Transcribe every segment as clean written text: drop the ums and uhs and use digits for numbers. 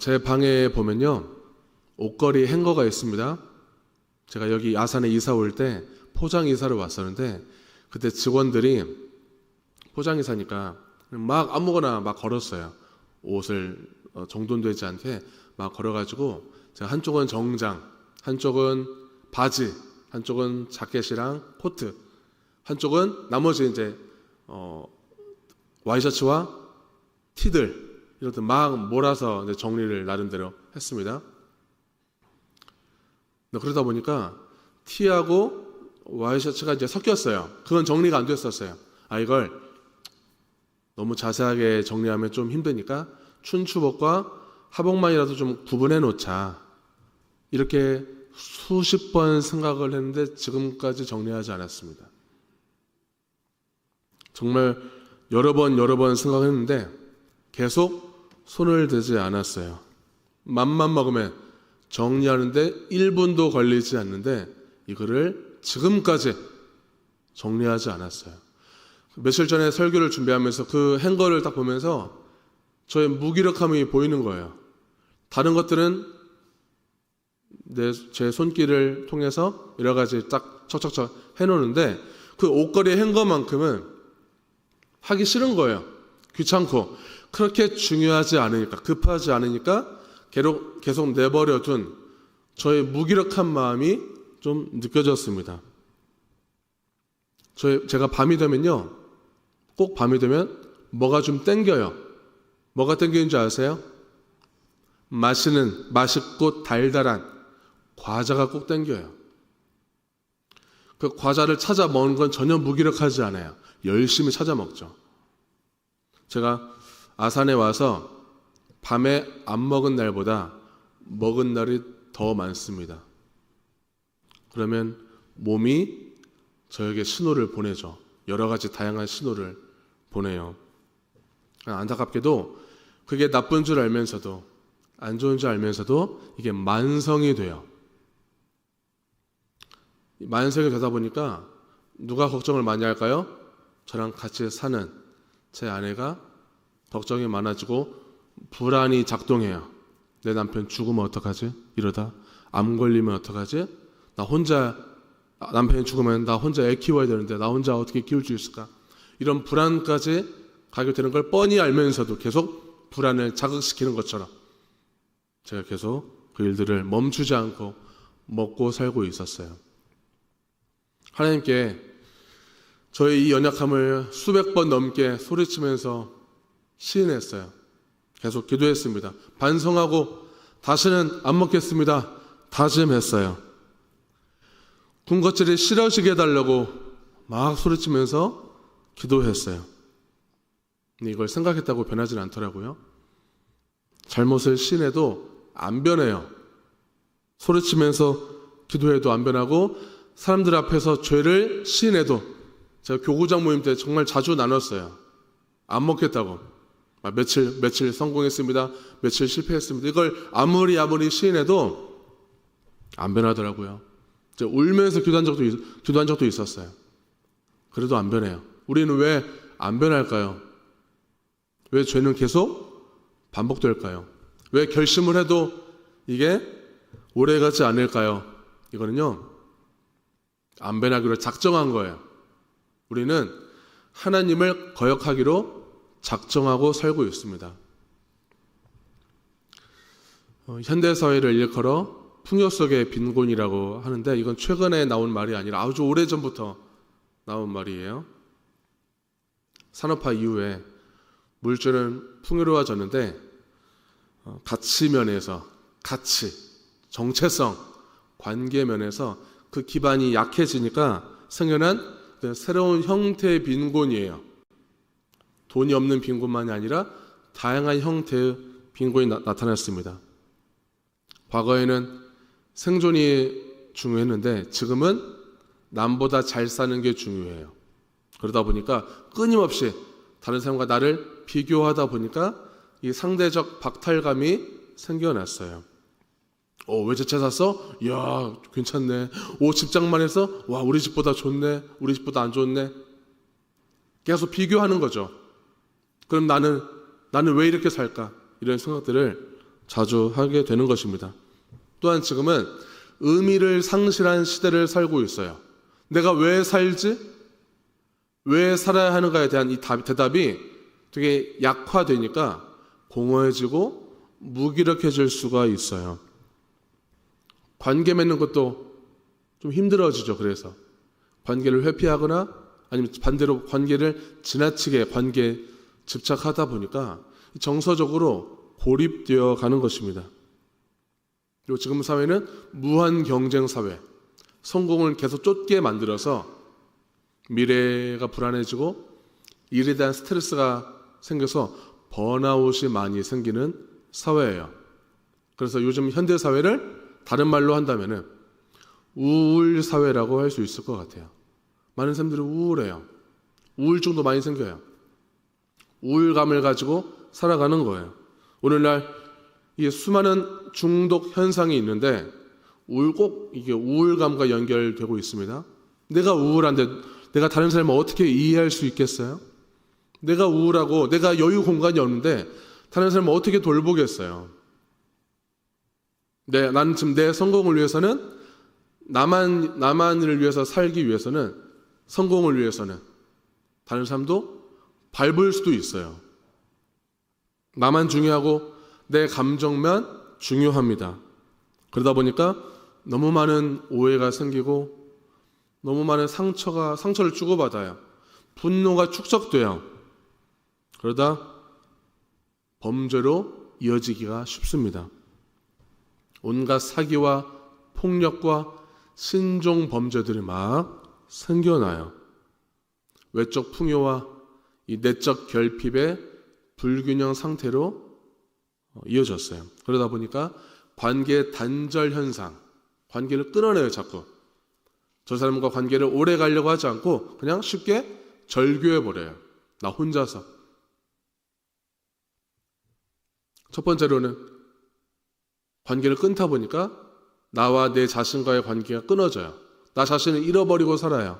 제 방에 보면요, 옷걸이 행거가 있습니다. 제가 여기 아산에 이사 올 때 포장 이사를 왔었는데, 그때 직원들이 포장 이사니까 막 아무거나 막 걸었어요. 옷을 정돈되지 않게 막 걸어가지고, 제가 한쪽은 정장, 한쪽은 바지, 한쪽은 자켓이랑 코트, 한쪽은 나머지 이제 와이셔츠와 티들 이런 것들 막 몰아서 이제 정리를 나름대로 했습니다. 그러다 보니까 티하고 와이셔츠가 이제 섞였어요. 그건 정리가 안 됐었어요. 이걸 너무 자세하게 정리하면 좀 힘드니까 춘추복과 하복만이라도 좀 구분해 놓자. 이렇게 수십 번 생각을 했는데 지금까지 정리하지 않았습니다. 정말 여러 번 생각했는데 계속 손을 대지 않았어요. 맘만 먹으면 정리하는데 1분도 걸리지 않는데 이거를 지금까지 정리하지 않았어요. 며칠 전에 설교를 준비하면서 그 행거를 딱 보면서 저의 무기력함이 보이는 거예요. 다른 것들은 제 손길을 통해서 여러 가지 딱 척척척 해놓는데 그 옷걸이 행거만큼은 하기 싫은 거예요. 귀찮고 그렇게 중요하지 않으니까, 급하지 않으니까 계속 내버려둔 저의 무기력한 마음이 좀 느껴졌습니다. 제가 밤이 되면요, 꼭 밤이 되면 뭐가 좀 땡겨요. 뭐가 땡기는 줄 아세요? 맛있고 달달한 과자가 꼭 땡겨요. 그 과자를 찾아 먹는 건 전혀 무기력하지 않아요. 열심히 찾아 먹죠. 제가 아산에 와서 밤에 안 먹은 날보다 먹은 날이 더 많습니다. 그러면 몸이 저에게 신호를 보내죠. 여러 가지 다양한 신호를 보내요. 안타깝게도 그게 나쁜 줄 알면서도, 안 좋은 줄 알면서도 이게 만성이 돼요. 만성이 되다 보니까 누가 걱정을 많이 할까요? 저랑 같이 사는 제 아내가 걱정이 많아지고 불안이 작동해요. 내 남편 죽으면 어떡하지? 이러다 암 걸리면 어떡하지? 남편이 죽으면 나 혼자 애 키워야 되는데 나 혼자 어떻게 키울 수 있을까? 이런 불안까지 가게 되는 걸 뻔히 알면서도 계속 불안을 자극시키는 것처럼 제가 계속 그 일들을 멈추지 않고 먹고 살고 있었어요. 하나님께 저의 이 연약함을 수백 번 넘게 소리치면서 시인했어요. 계속 기도했습니다. 반성하고 다시는 안 먹겠습니다. 다짐했어요. 군것질이 싫어지게 해달라고 막 소리치면서 기도했어요. 근데 이걸 생각했다고 변하진 않더라고요. 잘못을 시인해도 안 변해요. 소리치면서 기도해도 안 변하고 사람들 앞에서 죄를 시인해도, 제가 교구장 모임 때 정말 자주 나눴어요. 안 먹겠다고. 며칠 성공했습니다. 며칠 실패했습니다. 이걸 아무리 시인해도 안 변하더라고요. 제가 울면서 기도한 적도 있었어요. 그래도 안 변해요. 우리는 왜 안 변할까요? 왜 죄는 계속 반복될까요? 왜 결심을 해도 이게 오래가지 않을까요? 이거는요, 안 변하기로 작정한 거예요. 우리는 하나님을 거역하기로 작정하고 살고 있습니다. 현대사회를 일컬어 풍요 속의 빈곤이라고 하는데 이건 최근에 나온 말이 아니라 아주 오래전부터 나온 말이에요. 산업화 이후에 물질은 풍요로워졌는데 가치 면에서, 정체성, 관계 면에서 그 기반이 약해지니까 생겨난 새로운 형태의 빈곤이에요. 돈이 없는 빈곤만이 아니라 다양한 형태의 빈곤이 나타났습니다. 과거에는 생존이 중요했는데 지금은 남보다 잘 사는 게 중요해요. 그러다 보니까 끊임없이 다른 사람과 나를 비교하다 보니까 이 상대적 박탈감이 생겨났어요. 외제차 샀어? 이야, 괜찮네. 직장만 해서? 와, 우리 집보다 좋네. 우리 집보다 안 좋네. 계속 비교하는 거죠. 그럼 나는 왜 이렇게 살까? 이런 생각들을 자주 하게 되는 것입니다. 또한 지금은 의미를 상실한 시대를 살고 있어요. 내가 왜 살지? 왜 살아야 하는가에 대한 이 대답이 되게 약화되니까 공허해지고 무기력해질 수가 있어요. 관계 맺는 것도 좀 힘들어지죠. 그래서 관계를 회피하거나 아니면 반대로 관계를 지나치게 관계에 집착하다 보니까 정서적으로 고립되어 가는 것입니다. 그리고 지금 사회는 무한 경쟁 사회, 성공을 계속 쫓게 만들어서 미래가 불안해지고 일에 대한 스트레스가 생겨서 번아웃이 많이 생기는 사회예요. 그래서 요즘 현대 사회를 다른 말로 한다면은 우울 사회라고 할 수 있을 것 같아요. 많은 사람들이 우울해요. 우울증도 많이 생겨요. 우울감을 가지고 살아가는 거예요. 오늘날 이 수많은 중독 현상이 있는데 꼭 이게 우울감과 연결되고 있습니다. 내가 우울한데 내가 다른 사람을 어떻게 이해할 수 있겠어요? 내가 우울하고 내가 여유 공간이 없는데 다른 사람을 어떻게 돌보겠어요? 나는 지금 내 성공을 위해서는 나만을 위해서 살기 위해서는 성공을 위해서는 다른 사람도 밟을 수도 있어요. 나만 중요하고 내 감정만 중요합니다. 그러다 보니까 너무 많은 오해가 생기고 너무 많은 상처를 주고받아요. 분노가 축적돼요. 그러다 범죄로 이어지기가 쉽습니다. 온갖 사기와 폭력과 신종 범죄들이 막 생겨나요. 외적 풍요와 이 내적 결핍의 불균형 상태로 이어졌어요. 그러다 보니까 관계 단절 현상, 관계를 끊어내요. 자꾸 저 사람과 관계를 오래 가려고 하지 않고 그냥 쉽게 절교해버려요. 나 혼자서. 첫 번째로는 관계를 끊다 보니까 나와 내 자신과의 관계가 끊어져요. 나 자신을 잃어버리고 살아요.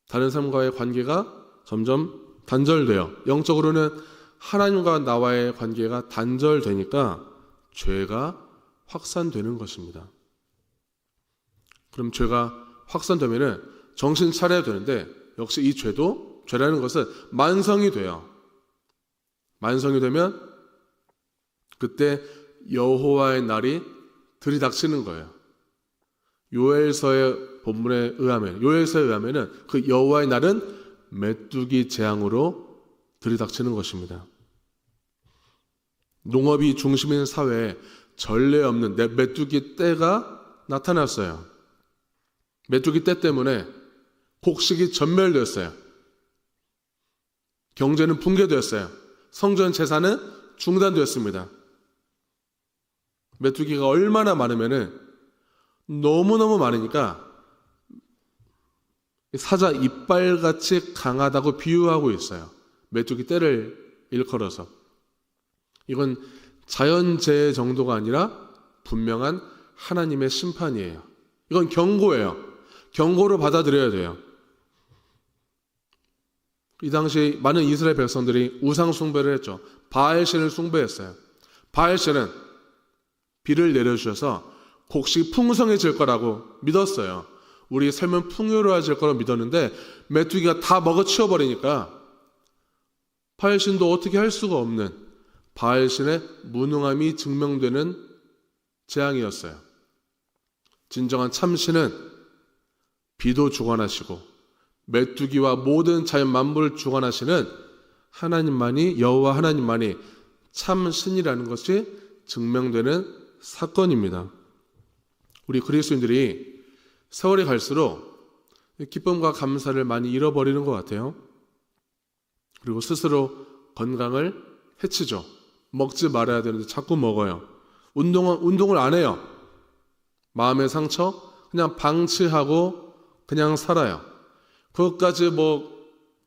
다른 사람과의 관계가 점점 단절돼요. 영적으로는 하나님과 나와의 관계가 단절되니까 죄가 확산되는 것입니다. 그럼 죄가 확산되면은 정신 차려야 되는데 역시 이 죄라는 것은 만성이 돼요. 만성이 되면 그때 여호와의 날이 들이닥치는 거예요. 요엘서의 본문에 의하면은 그 여호와의 날은 메뚜기 재앙으로 들이닥치는 것입니다. 농업이 중심인 사회에 전례 없는 메뚜기 떼가 나타났어요. 메뚜기 떼 때문에 곡식이 전멸됐어요. 경제는 붕괴됐어요. 성전 제사는 중단됐습니다. 메뚜기가 얼마나 많으면은 너무너무 많으니까 사자 이빨같이 강하다고 비유하고 있어요. 메뚜기 떼를 일컬어서. 이건 자연재해 정도가 아니라 분명한 하나님의 심판이에요. 이건 경고예요. 경고로 받아들여야 돼요. 이 당시 많은 이스라엘 백성들이 우상 숭배를 했죠. 바알신을 숭배했어요. 바알신은 비를 내려주셔서 곡식이 풍성해질 거라고 믿었어요. 우리 삶은 풍요로워질 거라고 믿었는데 메뚜기가 다 먹어치워버리니까 바알신도 어떻게 할 수가 없는 바알신의 무능함이 증명되는 재앙이었어요. 진정한 참신은 비도 주관하시고 메뚜기와 모든 자연 만물을 주관하시는 여호와 하나님만이 참신이라는 것이 증명되는 사건입니다. 우리 그리스도인들이 세월이 갈수록 기쁨과 감사를 많이 잃어버리는 것 같아요. 그리고 스스로 건강을 해치죠. 먹지 말아야 되는데 자꾸 먹어요. 운동을 안 해요. 마음의 상처 그냥 방치하고 그냥 살아요. 그것까지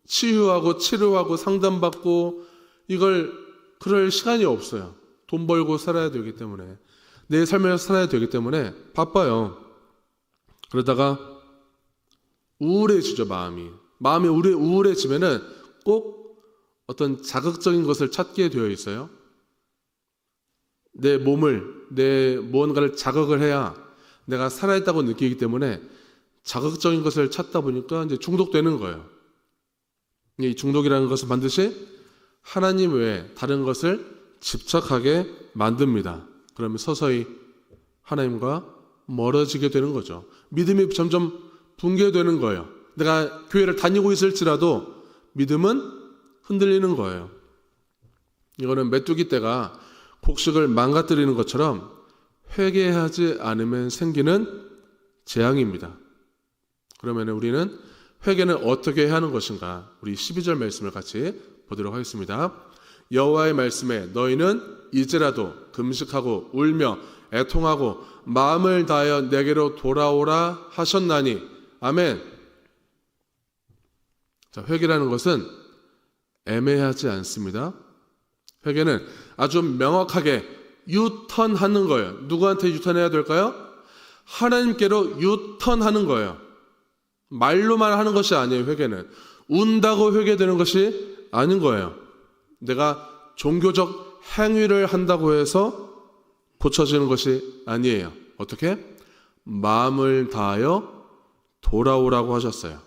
치유하고 치료하고 상담받고 그럴 시간이 없어요. 돈 벌고 살아야 되기 때문에 내 삶을 살아야 되기 때문에 바빠요. 그러다가 우울해지죠. 마음이 우울해지면은 꼭 어떤 자극적인 것을 찾게 되어 있어요. 내 몸을, 내 무언가를 자극을 해야 내가 살아있다고 느끼기 때문에 자극적인 것을 찾다 보니까 이제 중독되는 거예요. 이 중독이라는 것은 반드시 하나님 외에 다른 것을 집착하게 만듭니다. 그러면 서서히 하나님과 멀어지게 되는 거죠. 믿음이 점점 붕괴되는 거예요. 내가 교회를 다니고 있을지라도 믿음은 흔들리는 거예요. 이거는 메뚜기 떼가 곡식을 망가뜨리는 것처럼 회개하지 않으면 생기는 재앙입니다. 그러면 우리는 회개는 어떻게 해야 하는 것인가? 우리 12절 말씀을 같이 보도록 하겠습니다. 여호와의 말씀에 너희는 이제라도 금식하고 울며 애통하고 마음을 다하여 내게로 돌아오라 하셨나니. 아멘. 자, 회개라는 것은 애매하지 않습니다. 회개는 아주 명확하게 유턴하는 거예요. 누구한테 유턴해야 될까요? 하나님께로 유턴하는 거예요. 말로만 하는 것이 아니에요. 회개는 운다고 회개되는 것이 아닌 거예요. 내가 종교적 행위를 한다고 해서 고쳐지는 것이 아니에요. 어떻게? 마음을 다하여 돌아오라고 하셨어요.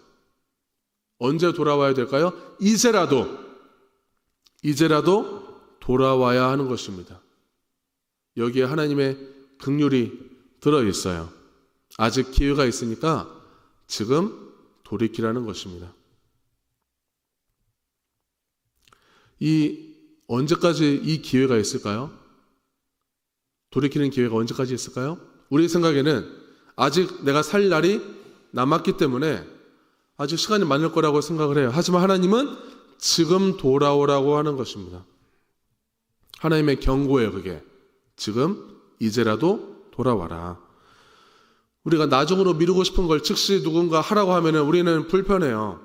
언제 돌아와야 될까요? 이제라도 돌아와야 하는 것입니다. 여기에 하나님의 긍휼이 들어있어요. 아직 기회가 있으니까 지금 돌이키라는 것입니다. 언제까지 이 기회가 있을까요? 돌이키는 기회가 언제까지 있을까요? 우리 생각에는 아직 내가 살 날이 남았기 때문에 아직 시간이 많을 거라고 생각을 해요. 하지만 하나님은 지금 돌아오라고 하는 것입니다. 하나님의 경고예요, 그게. 지금, 이제라도 돌아와라. 우리가 나중으로 미루고 싶은 걸 즉시 누군가 하라고 하면 우리는 불편해요.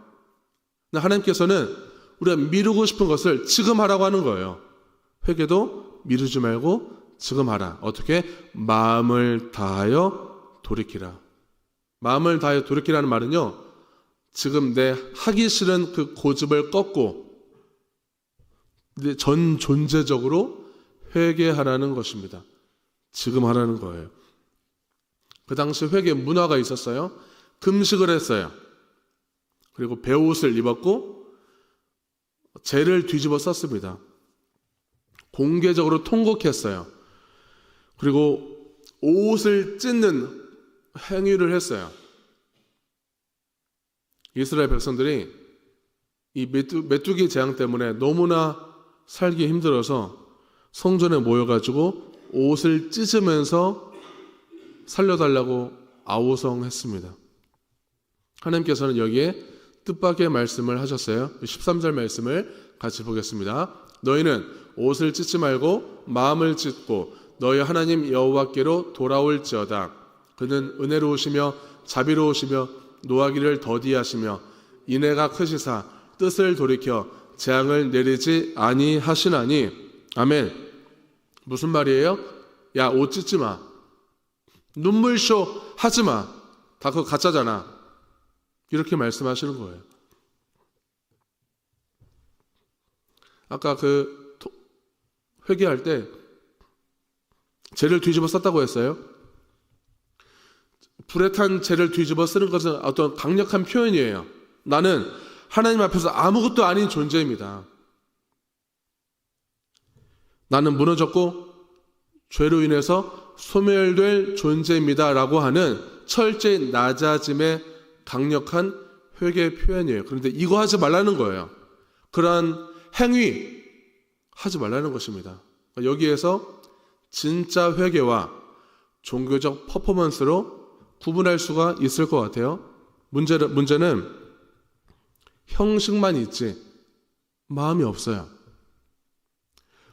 근데 하나님께서는 우리가 미루고 싶은 것을 지금 하라고 하는 거예요. 회개도 미루지 말고 지금 하라. 어떻게? 마음을 다하여 돌이키라. 마음을 다하여 돌이키라는 말은요, 지금 내 하기 싫은 그 고집을 꺾고 전 존재적으로 회개하라는 것입니다. 지금 하라는 거예요. 그 당시 회개 문화가 있었어요. 금식을 했어요. 그리고 베옷을 입었고 죄를 뒤집어 썼습니다. 공개적으로 통곡했어요. 그리고 옷을 찢는 행위를 했어요. 이스라엘 백성들이 이 메뚜기 재앙 때문에 너무나 살기 힘들어서 성전에 모여가지고 옷을 찢으면서 살려달라고 아우성했습니다. 하나님께서는 여기에 뜻밖의 말씀을 하셨어요. 13절 말씀을 같이 보겠습니다. 너희는 옷을 찢지 말고 마음을 찢고 너희 하나님 여호와께로 돌아올지어다. 그는 은혜로우시며 자비로우시며 노하기를 더디하시며 인애가 크시사 뜻을 돌이켜 재앙을 내리지 아니하시나니. 아멘. 무슨 말이에요? 야, 옷 찢지 마. 눈물쇼 하지 마. 다 그거 가짜잖아. 이렇게 말씀하시는 거예요. 아까 회개할 때 죄를 뒤집어 썼다고 했어요. 불에 탄 죄를 뒤집어 쓰는 것은 어떤 강력한 표현이에요. 나는 하나님 앞에서 아무것도 아닌 존재입니다. 나는 무너졌고 죄로 인해서 소멸될 존재입니다 라고 하는 철저히 낮아짐의 강력한 회개 표현이에요. 그런데 이거 하지 말라는 거예요. 그러한 행위 하지 말라는 것입니다. 여기에서 진짜 회개와 종교적 퍼포먼스로 구분할 수가 있을 것 같아요. 문제는 형식만 있지 마음이 없어요.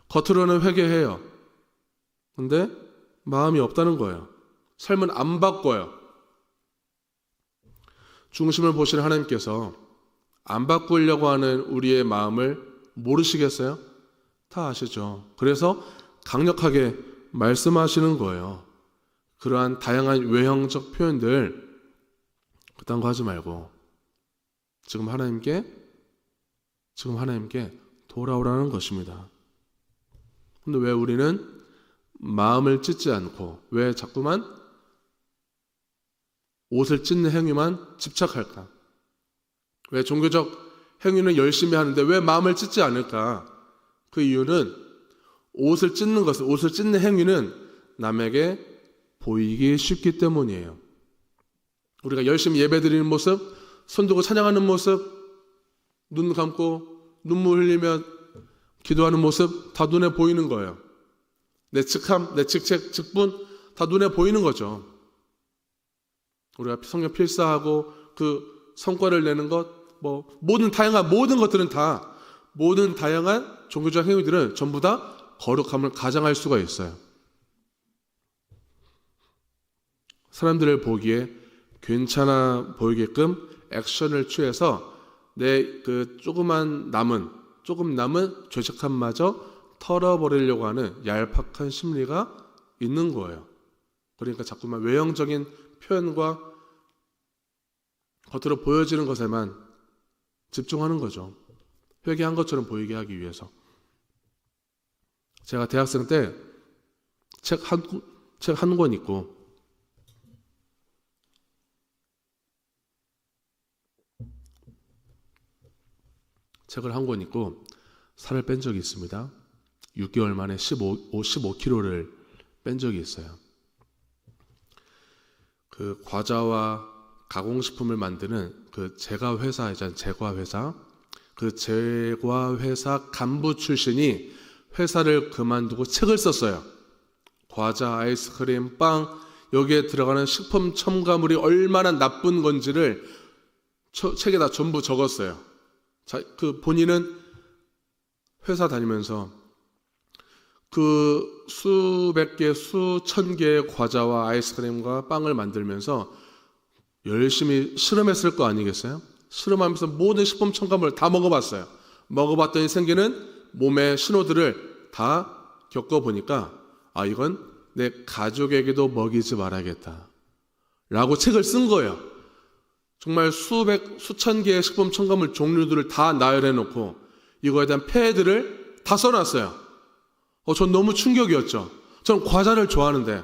겉으로는 회개해요. 근데 마음이 없다는 거예요. 삶은 안 바꿔요. 중심을 보시는 하나님께서 안 바꾸려고 하는 우리의 마음을 모르시겠어요? 다 아시죠. 그래서 강력하게 말씀하시는 거예요. 그러한 다양한 외형적 표현들 그딴 거 하지 말고 지금 하나님께 돌아오라는 것입니다. 근데 왜 우리는 마음을 찢지 않고 왜 자꾸만 옷을 찢는 행위만 집착할까? 왜 종교적 행위는 열심히 하는데 왜 마음을 찢지 않을까? 그 이유는 옷을 찢는 행위는 남에게 보이기 쉽기 때문이에요. 우리가 열심히 예배드리는 모습, 손 들고 찬양하는 모습, 눈 감고 눈물 흘리며 기도하는 모습 다 눈에 보이는 거예요. 내 직함, 내 직책, 직분 다 눈에 보이는 거죠. 우리가 성경 필사하고 그 성과를 내는 것, 모든 것들은 다, 모든 다양한 종교적 행위들은 전부 다 거룩함을 가장할 수가 있어요. 사람들을 보기에 괜찮아 보이게끔 액션을 취해서 내 그 조금 남은 죄책감마저 털어버리려고 하는 얄팍한 심리가 있는 거예요. 그러니까 자꾸만 외형적인 표현과 겉으로 보여지는 것에만 집중하는 거죠. 회개한 것처럼 보이게 하기 위해서. 제가 대학생 때 책 한 권 읽고 살을 뺀 적이 있습니다. 6개월 만에 15kg를 뺀 적이 있어요. 그 과자와 가공식품을 만드는 그 제과회사, 그 제과회사 간부 출신이 회사를 그만두고 책을 썼어요. 과자, 아이스크림, 빵, 여기에 들어가는 식품 첨가물이 얼마나 나쁜 건지를 책에다 전부 적었어요. 그 본인은 회사 다니면서 그 수백 개, 수천 개의 과자와 아이스크림과 빵을 만들면서 열심히 실험했을 거 아니겠어요? 실험하면서 모든 식품 첨가물을 다 먹어봤어요. 먹어봤더니 생기는 몸의 신호들을 다 겪어보니까 이건 내 가족에게도 먹이지 말아야겠다 라고 책을 쓴 거예요. 정말 수천 개의 식품 첨가물 종류들을 다 나열해놓고 이거에 대한 폐해들을 다 써놨어요. 전 너무 충격이었죠. 전 과자를 좋아하는데,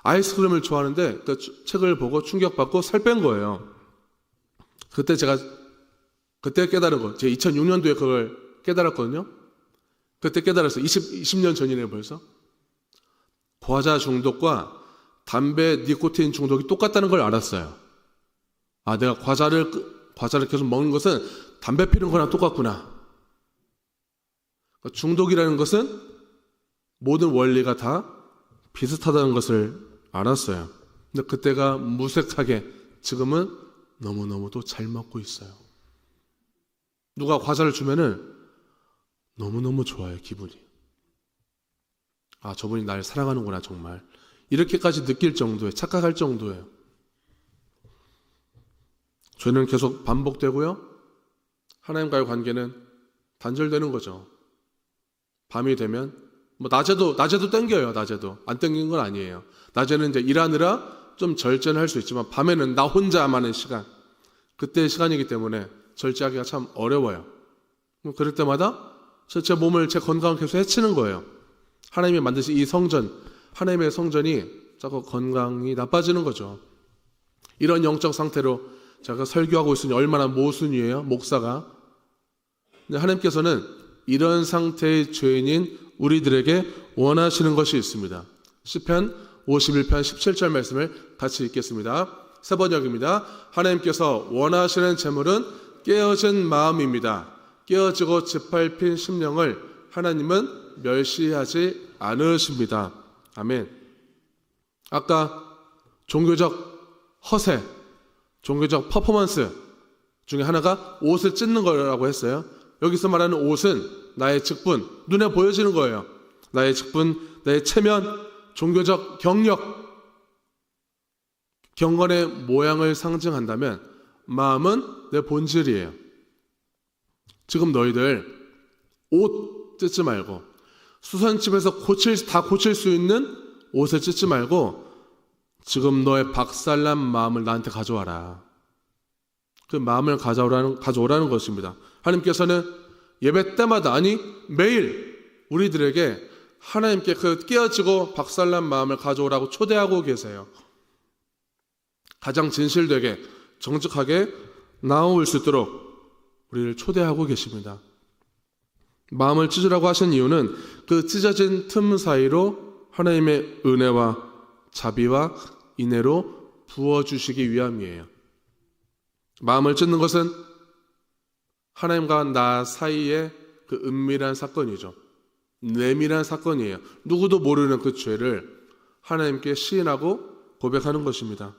아이스크림을 좋아하는데 그 책을 보고 충격받고 살 뺀 거예요. 그때 깨달은 거, 제가 2006년도에 그걸 깨달았거든요. 그때 깨달았어요. 20년 전이네요, 벌써. 과자 중독과 담배 니코틴 중독이 똑같다는 걸 알았어요. 내가 과자를 계속 먹는 것은 담배 피는 거랑 똑같구나. 중독이라는 것은 모든 원리가 다 비슷하다는 것을 알았어요. 근데 그때가 무색하게, 지금은 너무너무도 잘 먹고 있어요. 누가 과자를 주면은 너무너무 좋아요, 기분이. 저분이 날 사랑하는구나, 정말. 이렇게까지 느낄 정도에, 착각할 정도예요. 죄는 계속 반복되고요. 하나님과의 관계는 단절되는 거죠. 밤이 되면 낮에도 땡겨요. 낮에도 안 땡기는 건 아니에요. 낮에는 이제 일하느라 좀 절제는 할 수 있지만 밤에는 나 혼자만의 시간, 그때의 시간이기 때문에 절제하기가 참 어려워요. 그럴 때마다 제 몸을, 제 건강을 계속 해치는 거예요. 하나님이 만드신 이 성전, 하나님의 성전이 자꾸 건강이 나빠지는 거죠. 이런 영적 상태로 제가 설교하고 있으니 얼마나 모순이에요, 목사가. 근데 하나님께서는 이런 상태의 죄인인 우리들에게 원하시는 것이 있습니다. 시편 51편 17절 말씀을 같이 읽겠습니다. 세 번역입니다. 하나님께서 원하시는 재물은 깨어진 마음입니다. 깨어지고 짓밟힌 심령을 하나님은 멸시하지 않으십니다. 아멘. 아까 종교적 허세, 종교적 퍼포먼스 중에 하나가 옷을 찢는 거라고 했어요. 여기서 말하는 옷은 나의 직분, 눈에 보여지는 거예요. 나의 직분, 나의 체면, 종교적 경력, 경건의 모양을 상징한다면 마음은 내 본질이에요. 지금 너희들 옷 찢지 말고, 수선집에서 다 고칠 수 있는 옷을 찢지 말고 지금 너의 박살난 마음을 나한테 가져와라. 그 마음을 가져오라는 것입니다. 하나님께서는 예배 때마다, 아니 매일 우리들에게 하나님께 그 깨어지고 박살난 마음을 가져오라고 초대하고 계세요. 가장 진실되게 정직하게 나올 수 있도록 우리를 초대하고 계십니다. 마음을 찢으라고 하신 이유는 그 찢어진 틈 사이로 하나님의 은혜와 자비와 인애로 부어주시기 위함이에요. 마음을 찢는 것은 하나님과 나 사이의 그 은밀한 사건이죠. 내밀한 사건이에요. 누구도 모르는 그 죄를 하나님께 시인하고 고백하는 것입니다.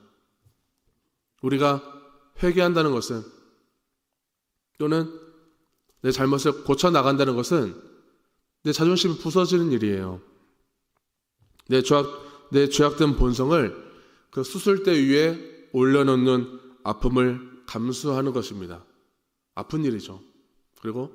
우리가 회개한다는 것은, 또는 내 잘못을 고쳐나간다는 것은 내 자존심이 부서지는 일이에요. 내 죄악된 본성을 그 수술대 위에 올려놓는 아픔을 감수하는 것입니다. 아픈 일이죠. 그리고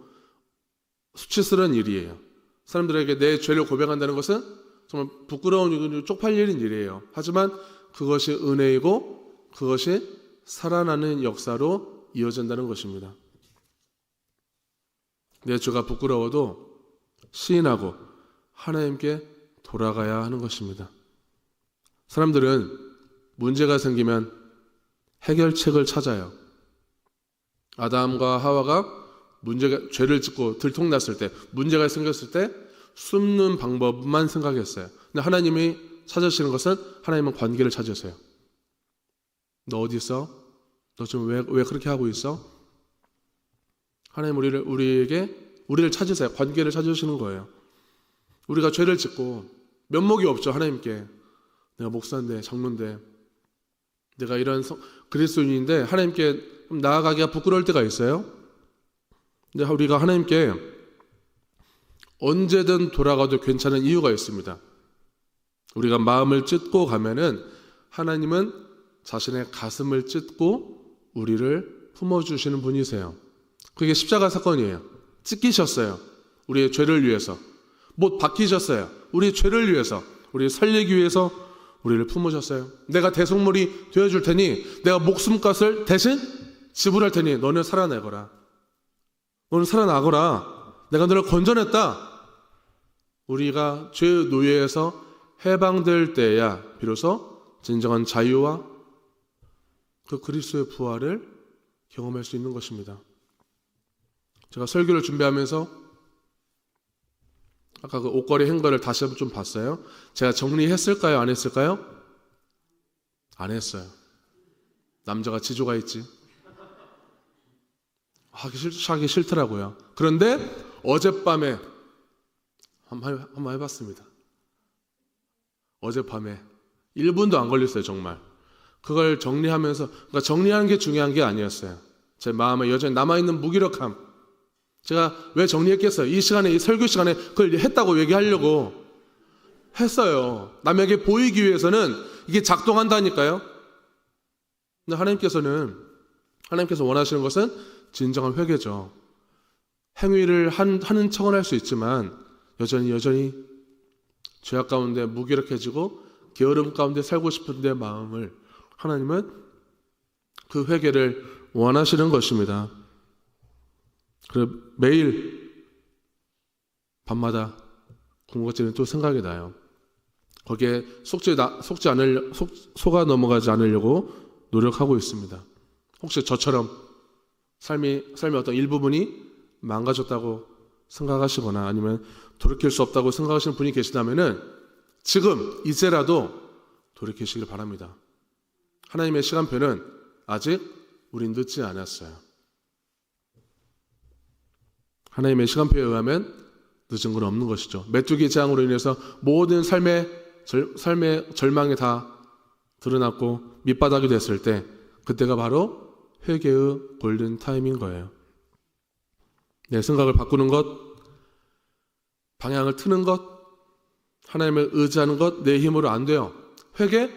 수치스러운 일이에요. 사람들에게 내 죄를 고백한다는 것은 정말 부끄러운 일이고 쪽팔리는 일이에요. 하지만 그것이 은혜이고 그것이 살아나는 역사로 이어진다는 것입니다. 내 죄가 부끄러워도 시인하고 하나님께 돌아가야 하는 것입니다. 사람들은 문제가 생기면 해결책을 찾아요. 아담과 하와가 죄를 짓고 들통났을 때, 문제가 생겼을 때 숨는 방법만 생각했어요. 근데 하나님이 찾으시는 것은, 하나님은 관계를 찾으세요. 너 어디 있어? 너 지금 왜 그렇게 하고 있어? 하나님 우리를 찾으세요. 관계를 찾으시는 거예요. 우리가 죄를 짓고 면목이 없죠. 하나님께. 내가 목사인데, 장로인데, 내가 이런 그리스도인인데 하나님께 나아가기가 부끄러울 때가 있어요. 근데 우리가 하나님께 언제든 돌아가도 괜찮은 이유가 있습니다. 우리가 마음을 찢고 가면은 하나님은 자신의 가슴을 찢고 우리를 품어주시는 분이세요. 그게 십자가 사건이에요. 찢기셨어요. 우리의 죄를 위해서. 못 박히셨어요. 우리의 죄를 위해서. 우리를 살리기 위해서 우리를 품으셨어요. 내가 대속물이 되어줄 테니, 내가 목숨값을 대신 지불할 테니 너는 살아내거라. 너는 살아나거라. 내가 너를 건져냈다. 우리가 죄의 노예에서 해방될 때야 비로소 진정한 자유와 그 그리스도의 부활을 경험할 수 있는 것입니다. 제가 설교를 준비하면서 아까 그 옷걸이 행거를 다시 한번 좀 봤어요. 제가 정리했을까요? 안 했을까요? 안 했어요. 남자가 지조가 있지. 하기 싫더라고요. 그런데 어젯밤에 한번 해봤습니다. 어젯밤에 1분도 안 걸렸어요. 정말. 그걸 정리하면서, 그러니까 정리하는 게 중요한 게 아니었어요. 제 마음에 여전히 남아있는 무기력함. 제가 왜 정리했겠어요? 이 시간에, 이 설교 시간에 그걸 했다고 얘기하려고 했어요. 남에게 보이기 위해서는 이게 작동한다니까요. 근데 하나님께서 원하시는 것은 진정한 회개죠. 행위를 하는 척은 할 수 있지만 여전히 죄악 가운데 무기력해지고 게으름 가운데 살고 싶은 내 마음을 하나님은 그 회개를 원하시는 것입니다. 그리고 매일 밤마다 군것질은 또 생각이 나요. 거기에 속아 넘어가지 않으려고 노력하고 있습니다. 혹시 저처럼 삶의 어떤 일부분이 망가졌다고 생각하시거나 아니면 돌이킬 수 없다고 생각하시는 분이 계시다면은 지금 이제라도 돌이키시길 바랍니다. 하나님의 시간표는 아직 우린 늦지 않았어요. 하나님의 시간표에 의하면 늦은 건 없는 것이죠. 메뚜기 재앙으로 인해서 모든 삶의 절망이 다 드러났고 밑바닥이 됐을 때 그때가 바로 회개의 골든 타임인 거예요. 내 생각을 바꾸는 것, 방향을 트는 것, 하나님을 의지하는 것, 내 힘으로 안 돼요. 회개?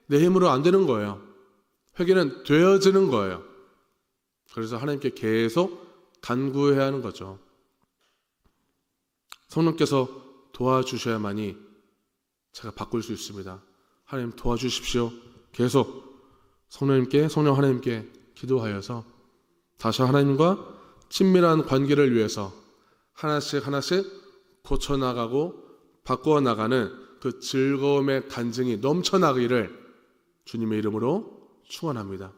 내 힘으로 안 되는 거예요. 회개는 되어지는 거예요. 그래서 하나님께 계속 간구해야 하는 거죠. 성령께서 도와주셔야만이 제가 바꿀 수 있습니다. 하나님 도와주십시오. 계속 성령 하나님께 기도하여서 다시 하나님과 친밀한 관계를 위해서 하나씩 고쳐나가고 바꾸어 나가는 그 즐거움의 간증이 넘쳐나기를 주님의 이름으로 축원합니다.